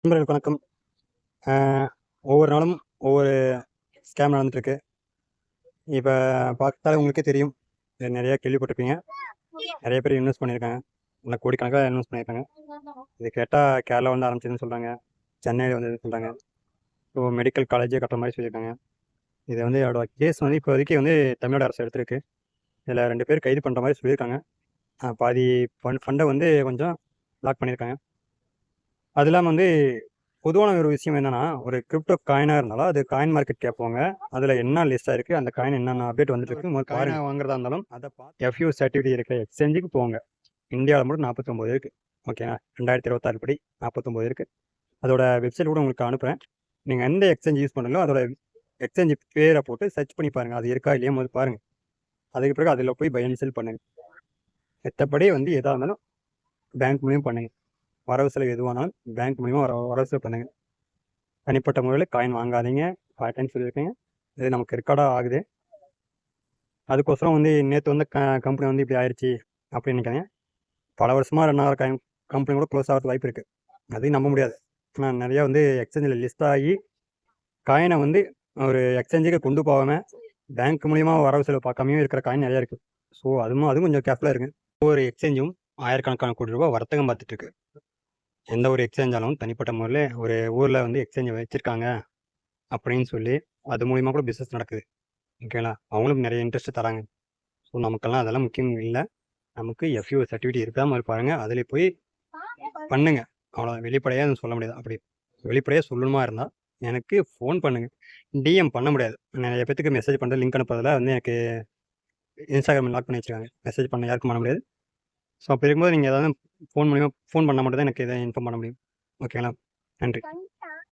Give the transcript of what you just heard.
நண்பர்களுக்கு வணக்கம். அ ஒவ்வொரு நாளும் ஒவ்வொரு ஸ்கேம் நடந்துட்டுருக்கு. இப்ப பார்த்தாலே உங்களுக்கே தெரியும். இது நெறைய கேள்விப்பட்டிருப்பீங்க. நெறைய பேர் இன்வெஸ்ட் பண்ணியிருக்காங்க. நல்ல கோடிக்கணக்கா இன்வெஸ்ட் பண்ணியிருக்காங்க. இது கேட்டா கேரளால வந்து ஆரம்பிச்சதுன்னு சொல்றாங்க. சென்னையில வந்ததுன்னு சொல்றாங்க. ஸோ மெடிக்கல் காலேஜே கட்டுற மாரி சொல்லியிருக்காங்க. இது வந்து அதோட கேஸ் வந்து இப்போதைக்கு வந்து தமிழ்நாடு அரசு எடுத்திருக்கு. இதில 2 பேர் கைது பண்ற மாரி சொல்லியிருக்காங்க. பாதி ஃபண்ட வந்து கொஞ்சம் லாக் பண்ணியிருக்காங்க. அது இல்லாம வந்து பொதுவான ஒரு விஷயம் என்னன்னா, ஒரு கிரிப்டோ காயினா இருந்தாலும், அது காயின் மார்க்கெட் கேட்பாங்க. அதில என்ன லிஸ்ட் ஆயிருக்கு, அந்த காயின் என்னென்ன அப்டேட் வந்துட்டு இருக்கு, முதல்ல காயினா வாங்குறதா இருந்தாலும், அத பார்த்து எஃப்யூ சர்டிஃபிகேட் இருக்கிற எக்ஸ்சேஞ்சுக்கு போங்க. இந்தியாவில மட்டும் 49 இருக்கு. ஓகேங்களா? 2026 படி 49 இருக்கு. அதோட வெப்சைட் கூட உங்களுக்கு அனுப்புறேன். நீங்க எந்த எக்ஸ்சேஞ்ச் யூஸ் பண்றீங்களோ, அதோட எக்ஸ்சேஞ்ச் பேர போட்டு சர்ச் பண்ணி பாருங்க. அது இருக்கா இல்லையா முதல்ல பாருங்க. அதுக்கு பிறகு அதில போய் பை அண்ட் செல் பண்ணுங்க. மத்தபடி வந்து எதா இருந்தாலும் பேங்க் மூலியமா பண்ணுங்க. வரவு செலவு எதுவானாலும் பேங்க் மூலியமா வரவு செலவு பண்ணுங்க. தனிப்பட்ட முறையில் காயின் வாங்காதீங்க. டைம் சொல்லியிருக்கேங்க. இது நமக்கு ரெக்கார்டா ஆகுது. அதுக்கோசரம் வந்து நேற்று வந்து கம்பெனி வந்து இப்படி ஆயிடுச்சு அப்படின்னு நினைக்காதீங்க. பல வருஷமாக ரன் ஆகிற கம்பெனி கூட க்ளோஸ் ஆகிறதுக்கு வாய்ப்பு இருக்குது. அதையும் நம்ப முடியாது. ஆனால் நிறையா வந்து எக்ஸ்சேஞ்சில் லிஸ்ட் ஆகி காயினை வந்து ஒரு எக்ஸ்சேஞ்சுக்கு கொண்டு போகாமல் பேங்க் மூலியமா வரவு செலவு பார்க்காமையும் இருக்கிற காயின் நிறையா இருக்குது. ஸோ அதுவும் கொஞ்சம் கேர்ஃபுல்லாக இருக்குது. ஒவ்வொரு எக்ஸ்சேஞ்சும் ஆயிரக்கணக்கான கோடி ரூபாய் வர்த்தகம் பார்த்துட்டு இருக்கு. எந்த ஒரு எக்ஸ்சேஞ்சாலும் தனிப்பட்ட முறையில் ஒரு ஊரில் வந்து எக்ஸ்சேஞ்ச் வச்சுருக்காங்க அப்படின்னு சொல்லி அது மூலிமா கூட பிஸ்னஸ் நடக்குது. ஓகேங்களா? அவங்களும் நிறைய இன்ட்ரெஸ்ட் தராங்க. ஸோ நமக்கெல்லாம் அதெல்லாம் முக்கியம் இல்லை. நமக்கு எஃப்யூ சர்டிஃபிகேட் இருக்கா மாதிரி பாருங்க. அதில் போய் பண்ணுங்க. அவ்வளோ வெளிப்படையாக சொல்ல முடியாது. அப்படி வெளிப்படையாக சொல்லணுமா இருந்தால் எனக்கு ஃபோன் பண்ணுங்க. டிஎம் பண்ண முடியாது. நிறைய பேத்துக்கு மெசேஜ் பண்ணுறது லிங்க் அனுப்புறதுல வந்து எனக்கு இன்ஸ்டாகிராம் லாக் பண்ணி வச்சுருக்காங்க. மெசேஜ் பண்ண யாருக்கும் பண்ண முடியாது. ஸோ அப்படி இருக்கும்போது நீங்கள் ஏதாவது ஃபோன் பண்ணால் மட்டும் தான் எனக்கு இதை இன்ஃபார்ம் பண்ண முடியும். ஓகேங்களா? நன்றி.